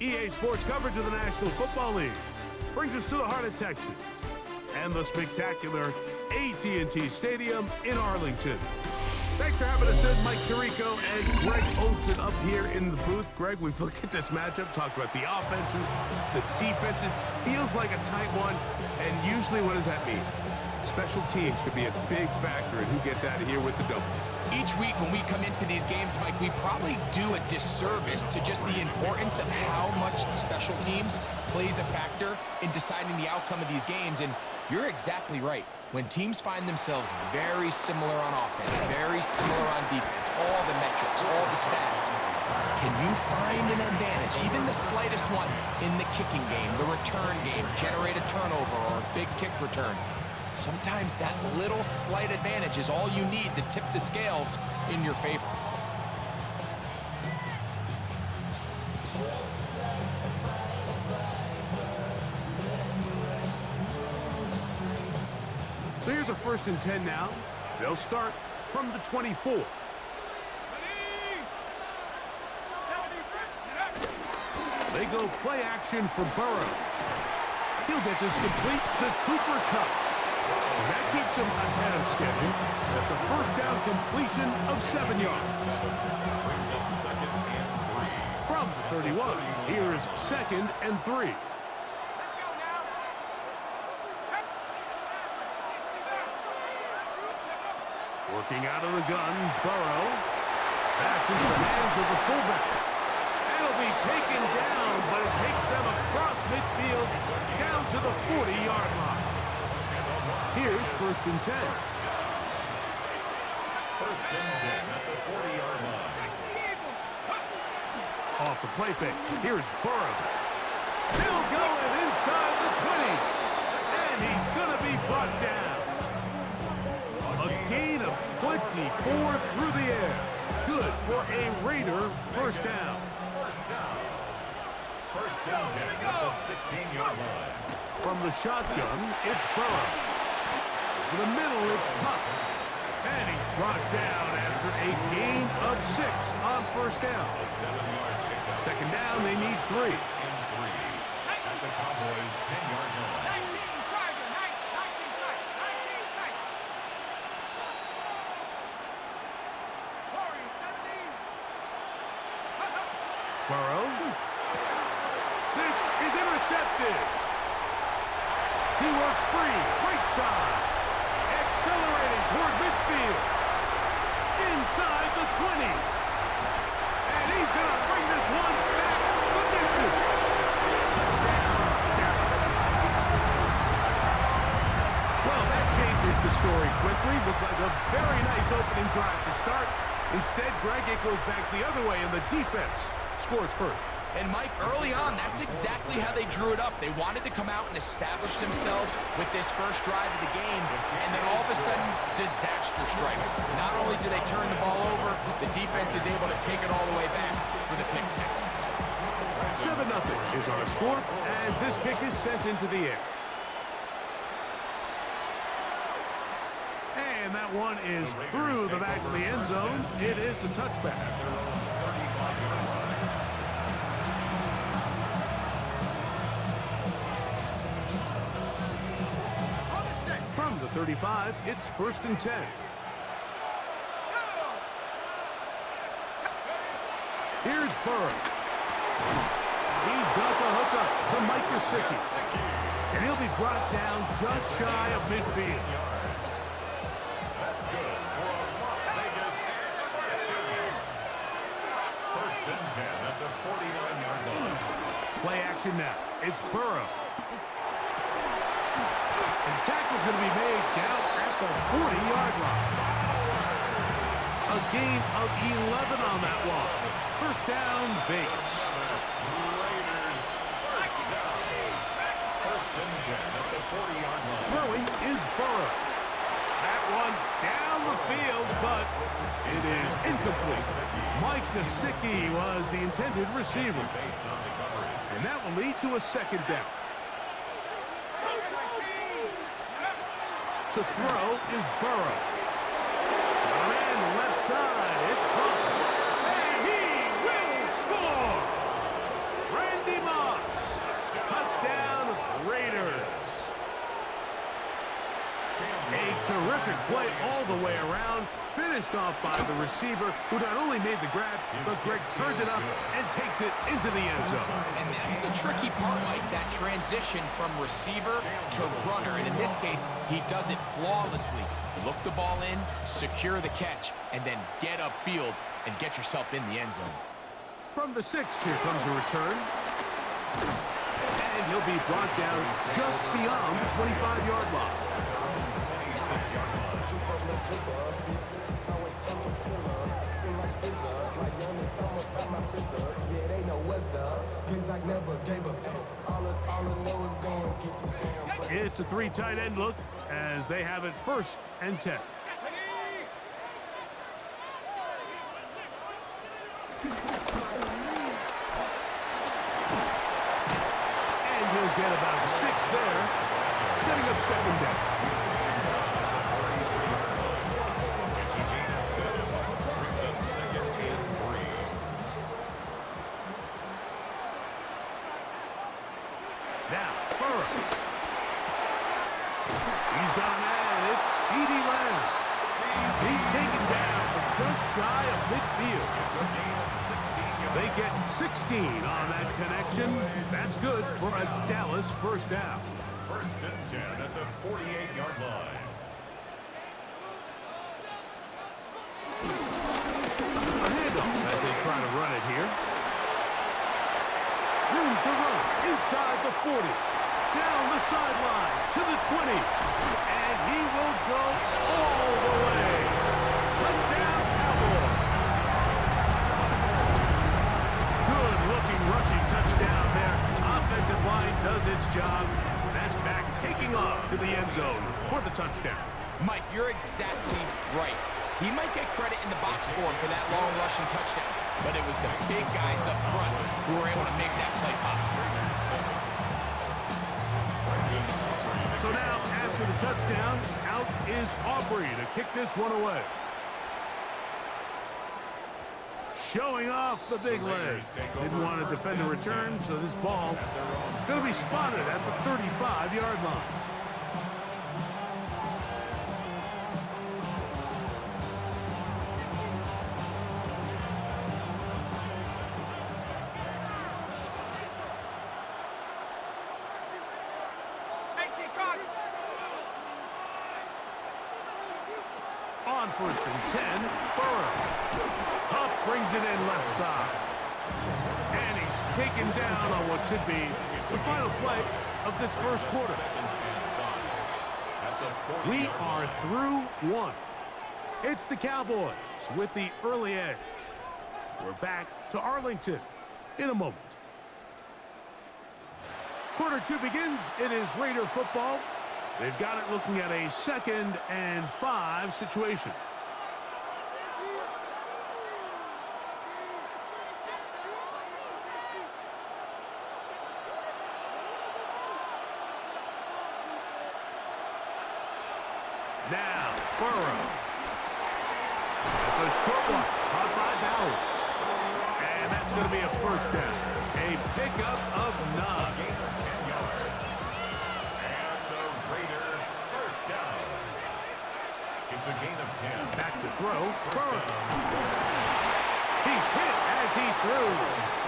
EA Sports coverage of the National Football League brings us to the heart of Texas and the spectacular AT&T Stadium in Arlington. Thanks for having us in, Mike Tirico and Greg Olson up here in the booth. Greg, we've looked at this matchup, talked about the offenses, the defenses. Feels like a tight one, and usually what does that mean? Special teams could be a big factor in who gets out of here with the double. Each week when we come into these games, Mike, we probably do a disservice to just the importance of how much special teams plays a factor in deciding the outcome of these games. And you're exactly right. When teams find themselves very similar on offense, very similar on defense, all the metrics, all the stats, can you find an advantage, even the slightest one, in the kicking game, the return game, generate a turnover or a big kick return? Sometimes that little slight advantage is all you need to tip the scales in your favor. So here's a 1st and 10 now. They'll start from the 24. They go play action for Burrow. He'll get this complete to Cooper Kupp. And that keeps him ahead of schedule. That's a 1st down completion of 7 yards. Brings up 2nd and 3. From the 31, here's 2nd and 3. Working out of the gun, Burrow. Back into the hands of the fullback. It'll be taken down, but it takes them across midfield down to the 40-yard line. Here's 1st and 10. 1st and 10 at the 40-yard line. Off the play fake. Here's Burrow. Still going inside the 20. And he's going to be brought down. A gain of 24 through the air. Good for a Raider 1st down. 1st and 10 at the 16-yard line. From the shotgun, it's Burrow. To the middle, it's Kupp. And he's brought down after a gain of 6 on 1st down. A 7-yard pickup. 2nd down, they need 3. And 3 at the Cowboys' 10-yard line. Burrow. This is intercepted. He works free, right side. Accelerating toward midfield. Inside the 20. And he's going to bring this one back the distance. Touchdown, Dallas. Well, that changes the story quickly. Looked like a very nice opening drive to start. Instead, Greg, it goes back the other way, and the defense scores first. And Mike, early on, that's exactly how they drew it up. They wanted to come out and establish themselves with this first drive of the game, and then all of a sudden, disaster strikes. Not only do they turn the ball over, the defense is able to take it all the way back for the pick 6. 7-0 is our score as this kick is sent into the air. And that one is through the back of the end zone. It is a touchback. From the 35, it's 1st and 10. Here's Burrow. He's got the hookup to Mike Gesicki. And he'll be brought down just shy of midfield. That's good for a Las Vegas first down. 1st and 10 at the 49-yard line. Play action now. It's Burrow. And tackle's going to be made down at the 40-yard line. A gain of 11 on that one. 1st down, Vegas. Raiders first down. 1st and 10 at the 40-yard line. Throwing is Burrow. That one down the field, but it is incomplete. Mike Gesicki was the intended receiver. Bates on the coverage. And that will lead to a 2nd down. To throw is Burrow. Man, left side, it's caught. And he will score! Randy ground, finished off by the receiver, who not only made the grab, but Greg turned it up and takes it into the end zone. And that's the tricky part, Mike, that transition from receiver to runner. And in this case, he does it flawlessly. Look the ball in, secure the catch, and then get upfield and get yourself in the end zone. From the 6, here comes a return. And he'll be brought down just beyond the 25-yard line. 26-yard line. It's a 3 tight end look as they have it 1st and 10. And he'll get about 6 there, setting up 2nd down. It's a gain of 7. Brings up 2nd and 3. Now, Burrow. He's gone, and it's CeeDee Lamb. He's taken down, but just shy of midfield. It's a gain of 16 yards. They get 16 on that connection. That's good for a Dallas 1st down. 1st and 10 at the 48-yard line. A handoff as they try to run it here. Room to run inside the 40. Down the sideline to the 20. And he will go all the way. Touchdown, Cowboys. Good-looking rushing touchdown there. Offensive line does its job. That back taking off to the end zone for the touchdown. Mike, you're exactly right. He might get credit in the box score for that long rushing touchdown, but it was the big guys up front who were able to make that play possible. So now, after the touchdown, out is Aubrey to kick this one away. Showing off the big leg. Didn't want to defend the return, so this ball going to be spotted at the 35-yard line. On 1st and 10, Burrow. Up brings it in left side. And he's taken down on what should be the final play of this 1st quarter. We are through 1. It's the Cowboys with the early edge. We're back to Arlington in a moment. Quarter 2 begins. It is Raider football. They've got it looking at a 2nd and 5 situation. Now, Burrow. That's a short one, caught by Bowers. And that's going to be a 1st down. A pickup of 9. Gain of 10 yards. And the Raider 1st down. It's a gain of 10. Back to throw, Burrow. He's hit as he threw.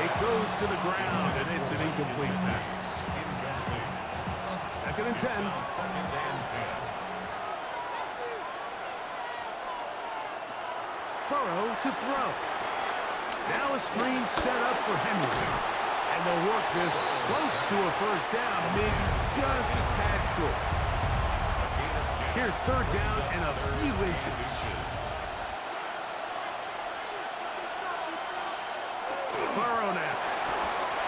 It goes to the ground, and it's an incomplete pass. Incomplete. 2nd and 10. 2nd and 10. Burrow to throw. Now a screen set up for Henry. And they'll work this close to a 1st down, maybe just a tad short. Here's 3rd down and a few inches. Burrow now.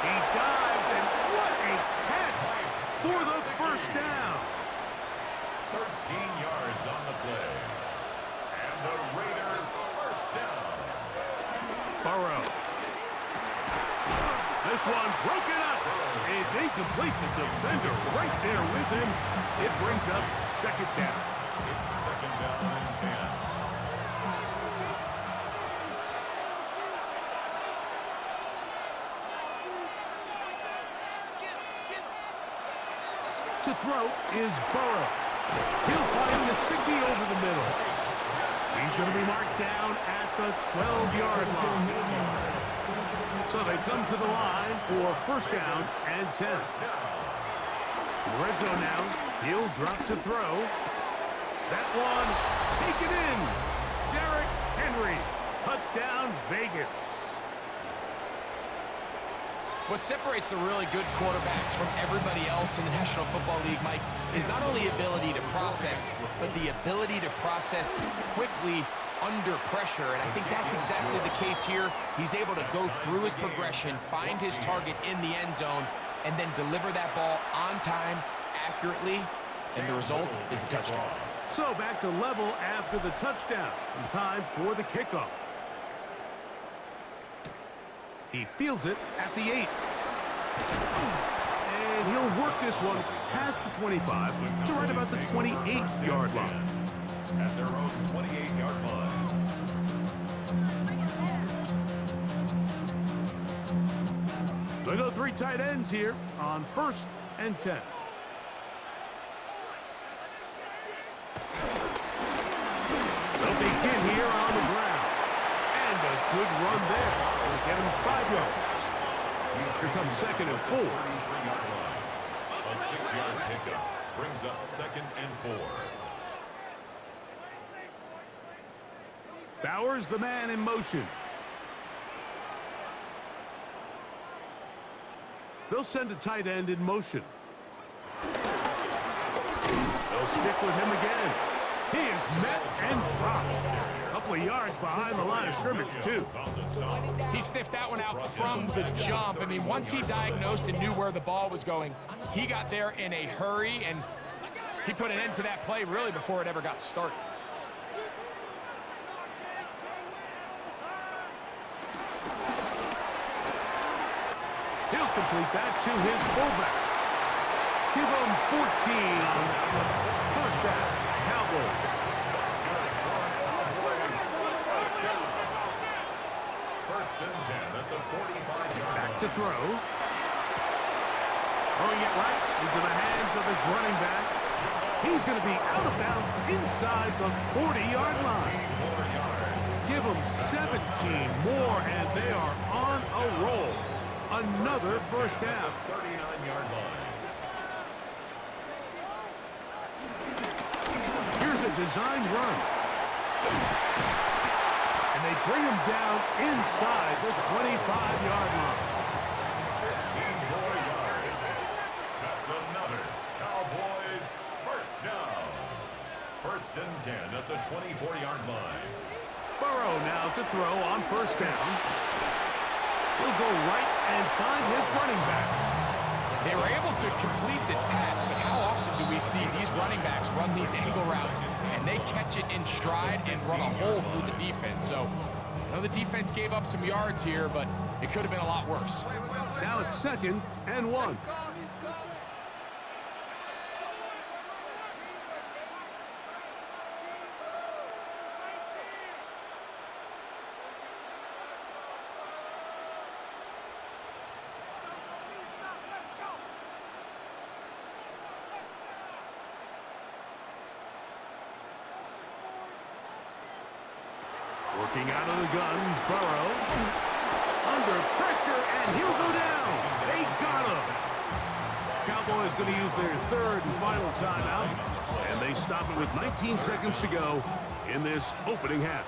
He dives, and what a catch for the 1st down. 13 yards on the play. And the Raider 1st down. Burrow. This one broken up. It's incomplete. The defender right there with him. It brings up 2nd down. It's 2nd down and 10. To throw is Burrow. He'll find Gesicki over the middle. He is going to be marked down at the 12-yard line. So they come to the line for first down and 10. In the red zone now, he'll drop to throw. That one, taken in. Derrick Henry, touchdown Vegas. What separates the really good quarterbacks from everybody else in the National Football League, Mike, is not only ability to process, but the ability to process quickly under pressure. And I think that's exactly the case here. He's able to go through his progression, find his target in the end zone, and then deliver that ball on time, accurately, and the result is a touchdown. So back to level after the touchdown, and time for the kickoff. He fields it at the 8. And he'll work this one past the 25 to right about the 28-yard line. At their own 28-yard line. They go 3 tight ends here on first and 10. They'll begin here on the ground. And a good run there. They'll get him 5 yards. Here comes second and 4. A 6-yard pickup brings up second and 4. Bowers, the man in motion. They'll send a tight end in motion. They'll stick with him again. He is met and dropped. A couple of yards behind the line of scrimmage, too. He sniffed that one out from the jump. I mean, once he diagnosed and knew where the ball was going, he got there in a hurry, and he put an end to that play really before it ever got started. He'll complete that to his fullback. Give him 14 on that one. First down, Cowboys. First and 10 at the 45-yard line. Back to throw. Throwing it right into the hands of his running back. He's going to be out of bounds inside the 40-yard line. Give him 17 more, and they are on a roll. Another first down. 39-yard line. Here's a designed run. And they bring him down inside the 25-yard line. 15 more yards. That's another Cowboys first down. First and 10 at the 24-yard line. Burrow now to throw on first down. He'll go right and find his running back. They were able to complete this pass, but how often do we see these running backs run these angle routes and they catch it in stride and run a hole through the defense? So, I know the defense gave up some yards here, but it could have been a lot worse. Now it's second and 1. Working out of the gun, Burrow. Under pressure, and he'll go down. They got him. Cowboys going to use their third and final timeout, and they stop it with 19 seconds to go in this opening half.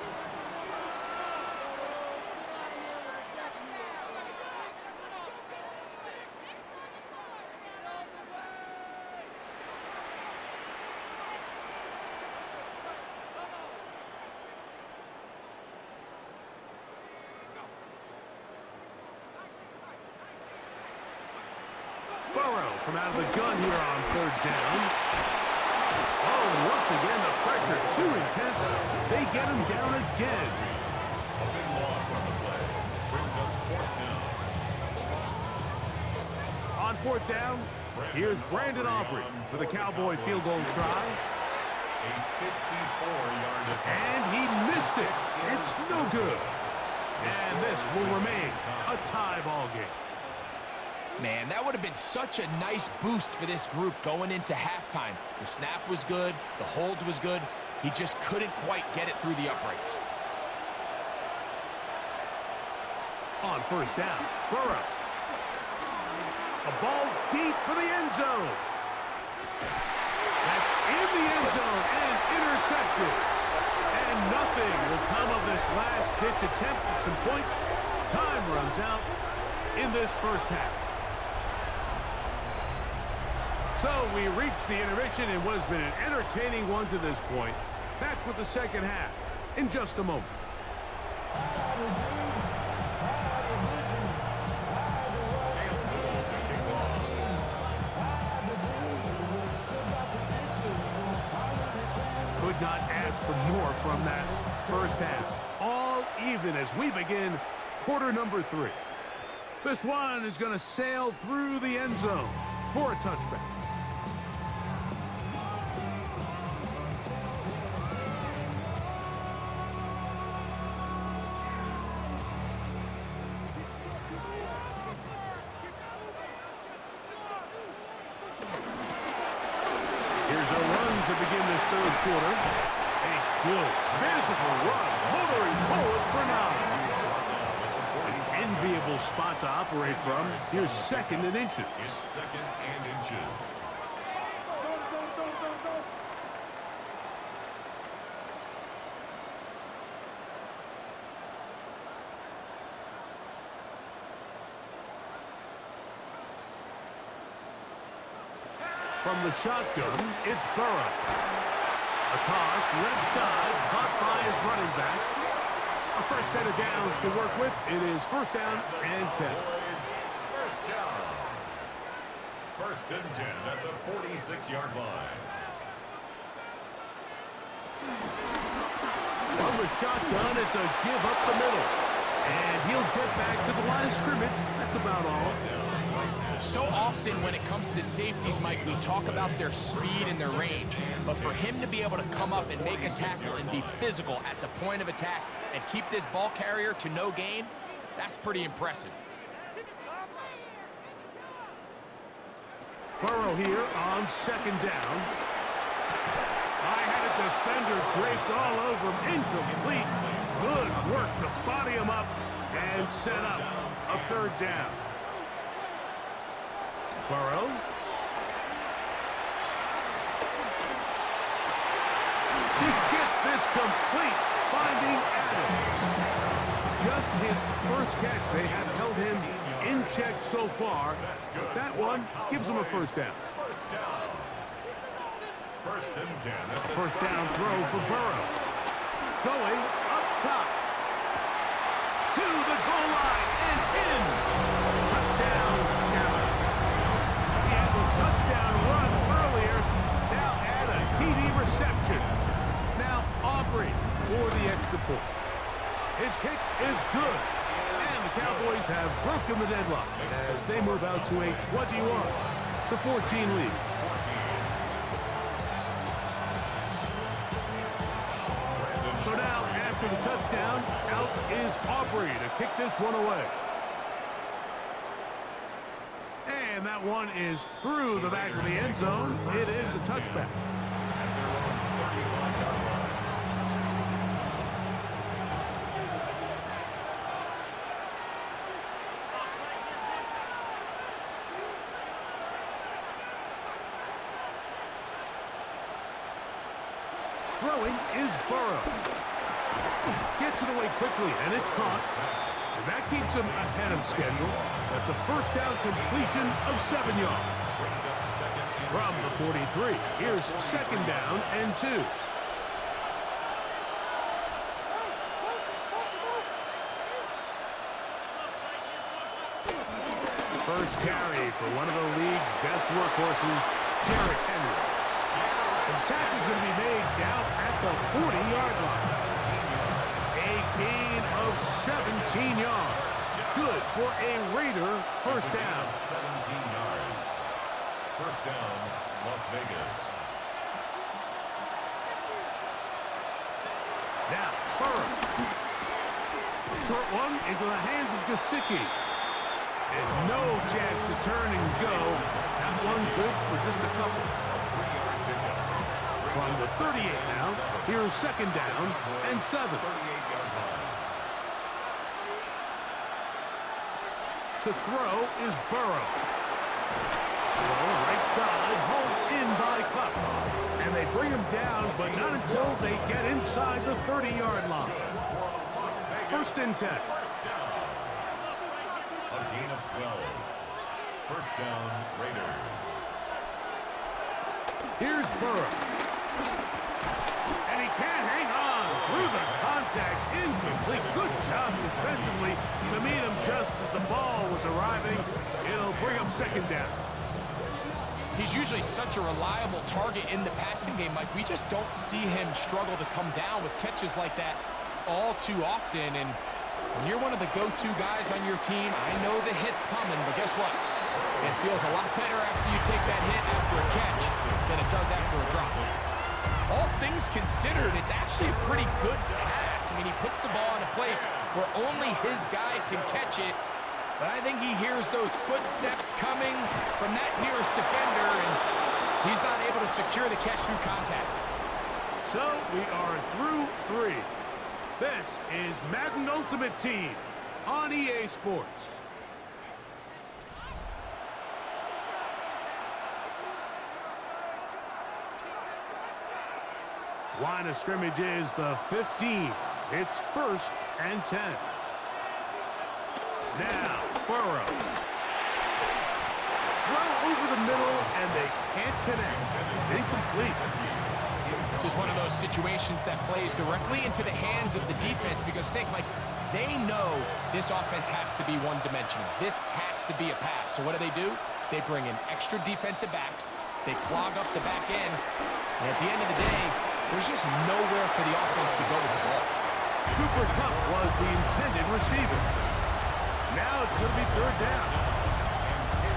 Burrow from out of the gun here on third down. Oh, and once again, the pressure too intense. They get him down again. A big loss on the play. Brings up fourth down. On fourth down, here's Brandon Aubrey for the Cowboy field goal try. A 54-yard attempt. And he missed it. It's no good. And this will remain a tie ball game. Man, that would have been such a nice boost for this group going into halftime. The snap was good. The hold was good. He just couldn't quite get it through the uprights. On first down, Burrow. A ball deep for the end zone. That's in the end zone and intercepted. And nothing will come of this last-ditch attempt at some points. Time runs out in this first half. So we reach the intermission in what has been an entertaining one to this point. Back with the second half in just a moment. Could not ask for more from that first half. All even as we begin quarter number 3. This one is going to sail through the end zone for a touchback. Here's a run to begin this third quarter. A good, physical run, motoring forward for 9. An enviable spot to operate from. Here's second and inches. It's second and inches. From the shotgun, it's Burrow. A toss, left side, caught by his running back. A first set of downs to work with. It is first down and 10. First down. First and 10 at the 46-yard line. From the shotgun, it's a give up the middle. And he'll get back to the line of scrimmage. That's about all. So often when it comes to safeties, Mike, we talk about their speed and their range. But for him to be able to come up and make a tackle and be physical at the point of attack and keep this ball carrier to no gain, that's pretty impressive. Burrow here on second down. I had a defender draped all over him. Incomplete. Good work to body him up and set up a third down. Burrow. He gets this complete, finding Adams. Just his first catch. They have held him in check so far. But that one gives him a first down. First down. First and 10. A first down throw for Burrow. Going up top. To the goal line and in. Touchdown, Dallas. He had the touchdown run earlier. Now add a TD reception. Now Aubrey for the extra point. His kick is good. And the Cowboys have broken the deadlock as they move out to a 21-14 lead. So now, after the touchdown, out is Aubrey to kick this one away. And that one is through the back of the end zone. It is a touchback. Throwing is Burrow. Gets it away quickly, and it's caught. And that keeps him ahead of schedule. That's a first down completion of 7 yards. From the 43, here's second down and 2. First carry for one of the league's best workhorses, Derrick Henry. The tackle is going to be made down at the 40-yard line. A gain of 17 yards. Good for a Raider first down. 17 yards. First down, Las Vegas. Now, Burrow. Short one into the hands of Gesicki. And no chance to turn and go. That one good for just a couple. From the 38 now, here's second down and 7. To throw is Burrow. Throw right side, hauled in by Cup. And they bring him down, but not until they get inside the 30-yard line. First and 10. A gain of 12. First down, Raiders. Here's Burrow. And he can't hang on through the contact. Incomplete. Good job defensively to meet him just as the ball was arriving. It'll bring up second down. He's usually such a reliable target in the passing game, Mike. We just don't see him struggle to come down with catches like that all too often. And when you're one of the go-to guys on your team, I know the hit's coming, but guess what? It feels a lot better after you take that hit after a catch than it does after a drop. All things considered, it's actually a pretty good pass. I mean, he puts the ball in a place where only his guy can catch it. But I think he hears those footsteps coming from that nearest defender, and he's not able to secure the catch through contact. So we are through 3. This is Madden Ultimate Team on EA Sports. Line of scrimmage is the 15. It's first and 10. Now, Burrow. Throw over the middle, and they can't connect. It's incomplete. This is one of those situations that plays directly into the hands of the defense because think, Mike, they know this offense has to be one-dimensional. This has to be a pass. So what do? They bring in extra defensive backs. They clog up the back end. And at the end of the day, there's just nowhere for the offense to go with the ball. Cooper Kupp was the intended receiver. Now it's going to be third down.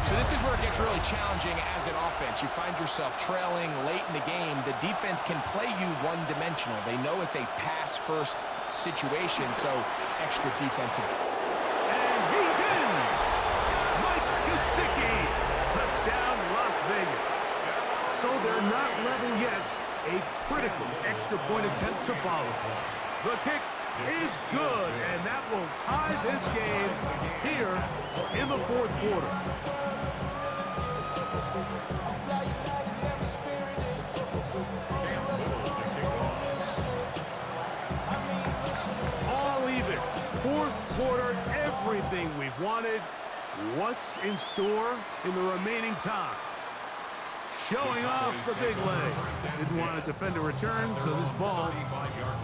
So this is where it gets really challenging as an offense. You find yourself trailing late in the game. The defense can play you one-dimensional. They know it's a pass-first situation, so extra defensive. And he's in! Mike Gesicki! Touchdown, Las Vegas. So they're not level yet. A critical extra point attempt to follow. The kick is good, and that will tie this game here in the fourth quarter. All even. Fourth quarter, everything we've wanted. What's in store in the remaining time? Showing off the big leg. Didn't want to defend a return, so this ball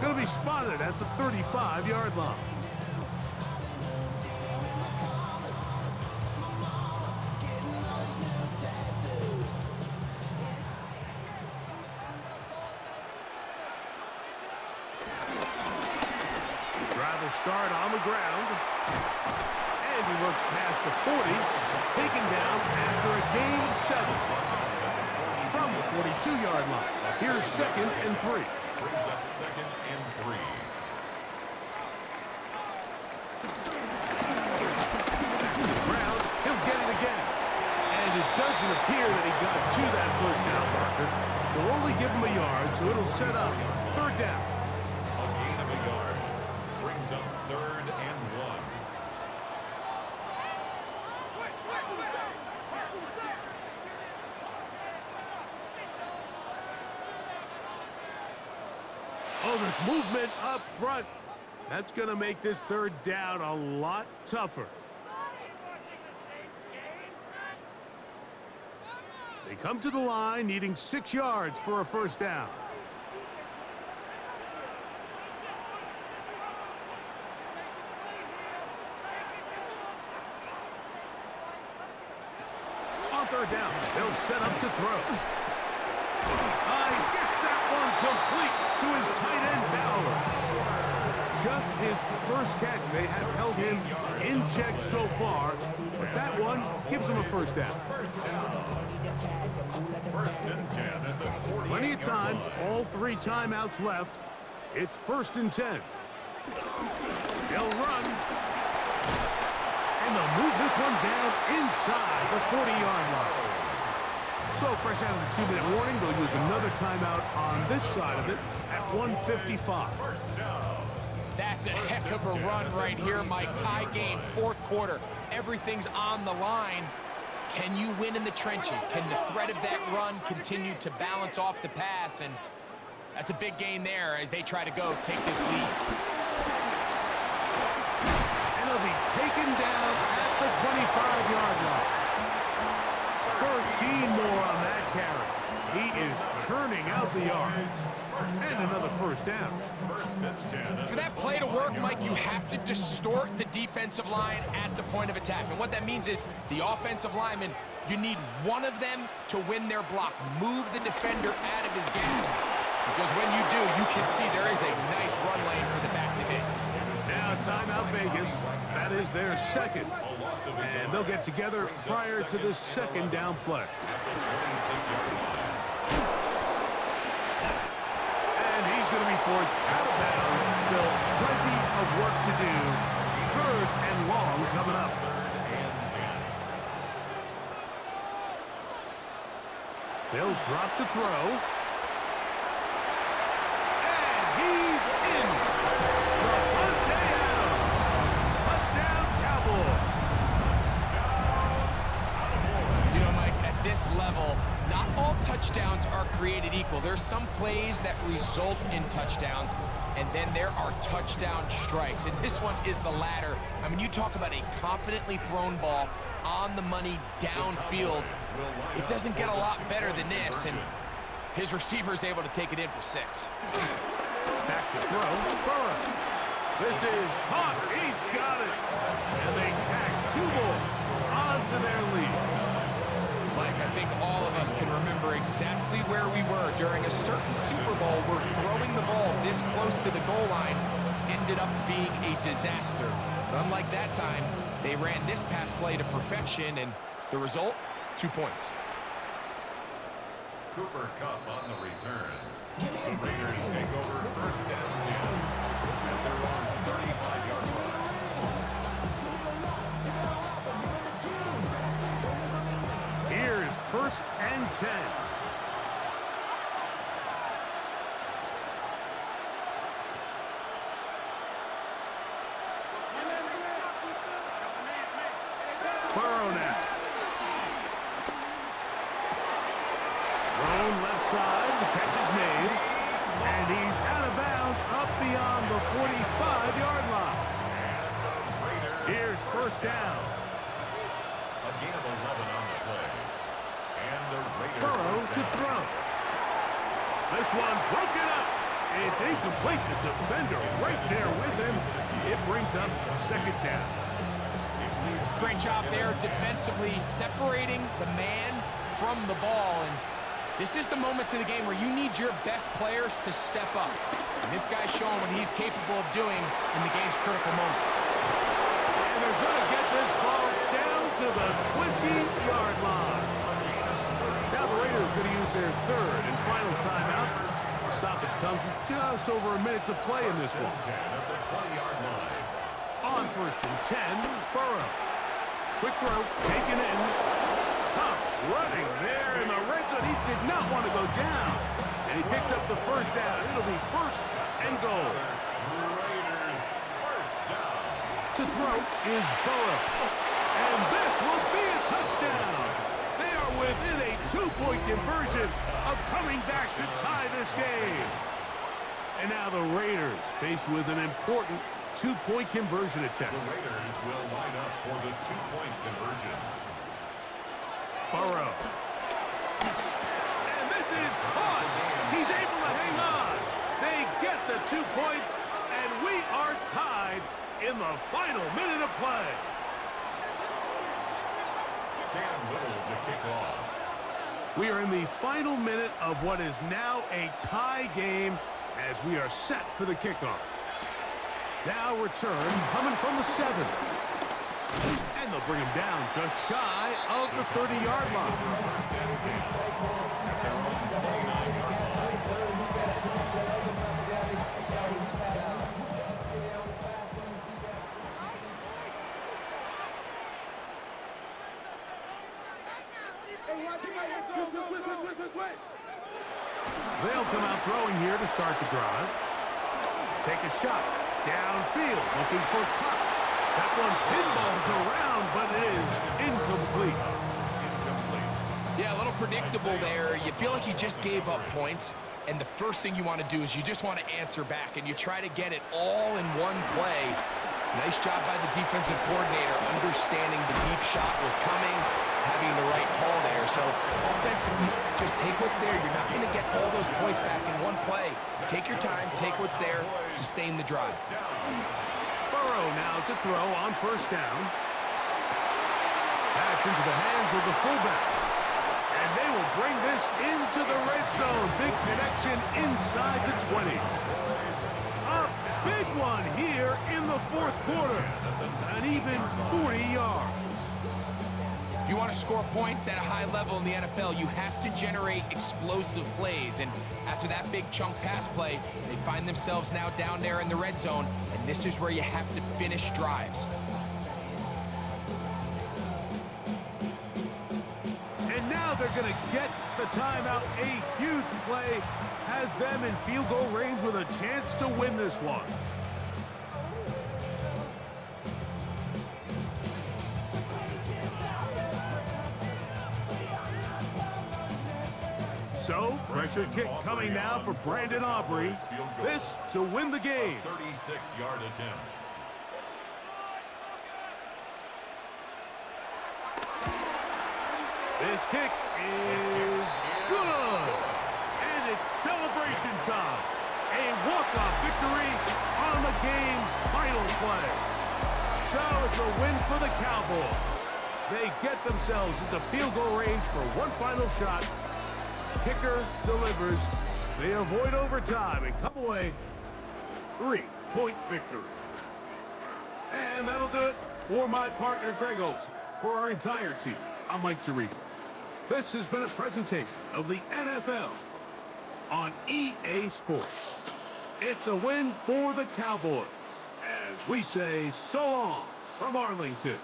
going to be spotted at the 35-yard line. Drive will start on the ground. And he works past the 40, taken down after a gain of 7. From the 42-yard line. Here's second and 3. Brings up second and 3. Back to the ground. He'll get it again. And it doesn't appear that he got to that first down marker. They'll only give him a yard, so it'll set up third down. A gain of a yard. Brings up third and 1. Oh, there's movement up front. That's going to make this third down a lot tougher. They come to the line needing 6 yards for a first down. On third down, they'll set up to throw. Gets that one complete to his tight end, Bowers. Just his first catch. They have held him in check so far, but that one gives him a first down. First and 10 at the 40. Plenty of time, all 3 timeouts left. It's first and 10. They'll run. And they'll move this one down inside the 40-yard line. So fresh out of the 2-minute warning, they'll use another timeout on this side of it at 1:55. That's a heck of a run right here, Mike. Tie game, fourth quarter. Everything's on the line. Can you win in the trenches? Can the threat of that run continue to balance off the pass? And that's a big gain there as they try to go take this lead. And he'll be taken down at the 25-yard line. 13 more on that carry. He is churning out the yards. And another first down. For that play to work, Mike, you have to distort the defensive line at the point of attack. And what that means is the offensive lineman, you need one of them to win their block. Move the defender out of his gap. Because when you do, you can see there is a nice run lane for the back to hit. Now timeout Vegas. That is their second. And they'll get together prior to this second down play. And he's going to be forced out of bounds. Still plenty of work to do. Third and long coming up. They'll drop to throw. And he's in. Touchdown Cowboys. You know, Mike, at this level, not all touchdowns are created equal. There's some plays that result in touchdowns, and then there are touchdown strikes. And this one is the latter. I mean, you talk about a confidently thrown ball on the money downfield. It doesn't get a lot better than this, and his receiver is able to take it in for 6. Back to throw. Burrow. This is caught. He's got it. And they tag 2 more onto their lead. Mike, I think all of us can remember exactly where we were during a certain Super Bowl where throwing the ball this close to the goal line ended up being a disaster. But unlike that time, they ran this pass play to perfection, and the result, 2 points. Cooper Kupp on the return. The Raiders take over first and 10 at their own 35-yard line. Here's first and 10. Burrow now. Thrown left side. The catch is made. And he's out of bounds up beyond the 45-yard line. Here's first down. A gain of 11 on the play. And the Raiders Burrow to throw. This one broken up. It's incomplete. The defender right there with him. It brings up second down. Great job there defensively separating the man from the ball. And this is the moments of the game where you need your best players to step up. And this guy's showing what he's capable of doing in the game's critical moment. And they're going to get this ball down to the 20-yard line. Now the Raiders going to use their third and final timeout. The stoppage comes with just over a minute to play in this one. at the 20-yard line. On first and 10, Burrow. Quick throw, taken in. Tough running there in the red zone. He did not want to go down. And he picks up the first down. It'll be first and goal. Raiders first down. To throw is Burrow. And this will be a touchdown. They are within a 2-point conversion of coming back to tie this game. And now the Raiders faced with an important 2-point conversion attempt. The Raiders will line up for the 2-point conversion. Burrow. And this is caught. He's able to hang on. They get the 2 points, and we are tied in the final minute of play. Cam Little to kick off. We are in the final minute of what is now a tie game as we are set for the kickoff. Now return coming from the 7. And they'll bring him down just shy of the 30-yard line. First and 10 at their own 29-yard line. Hey, watch it, They'll come out throwing here to start the drive. Take a shot. Downfield, looking for Cup. That one pinballs around, but it is incomplete. Yeah, a little predictable there. You feel like you just gave up points, and the first thing you want to do is you just want to answer back, and you try to get it all in one play. Nice job by the defensive coordinator, understanding the deep shot was coming, having the right call there. So offensively, just take what's there. You're not going to get all those points back in one play. Take your time, take what's there, sustain the drive. Burrow now to throw on first down. That's into the hands of the fullback. And they will bring this into the red zone. Big connection inside the 20. A big one here in the fourth quarter. An even 40 yards. If you want to score points at a high level in the NFL, you have to generate explosive plays. And after that big chunk pass play, they find themselves now down there in the red zone. And this is where you have to finish drives. And now they're going to get the timeout. A huge play has them in field goal range with a chance to win this one. So, pressure kick coming now for Brandon Aubrey. This to win the game. 36-yard attempt. This kick is good. And it's celebration time. A walk-off victory on the game's final play. So it's a win for the Cowboys. They get themselves into field goal range for one final shot. Kicker delivers. They avoid overtime and come away 3-point victory. And that'll do it for my partner, Greg Olson. For our entire team, I'm Mike Tirico. This has been a presentation of the NFL on EA Sports. It's a win for the Cowboys, as we say so long from Arlington.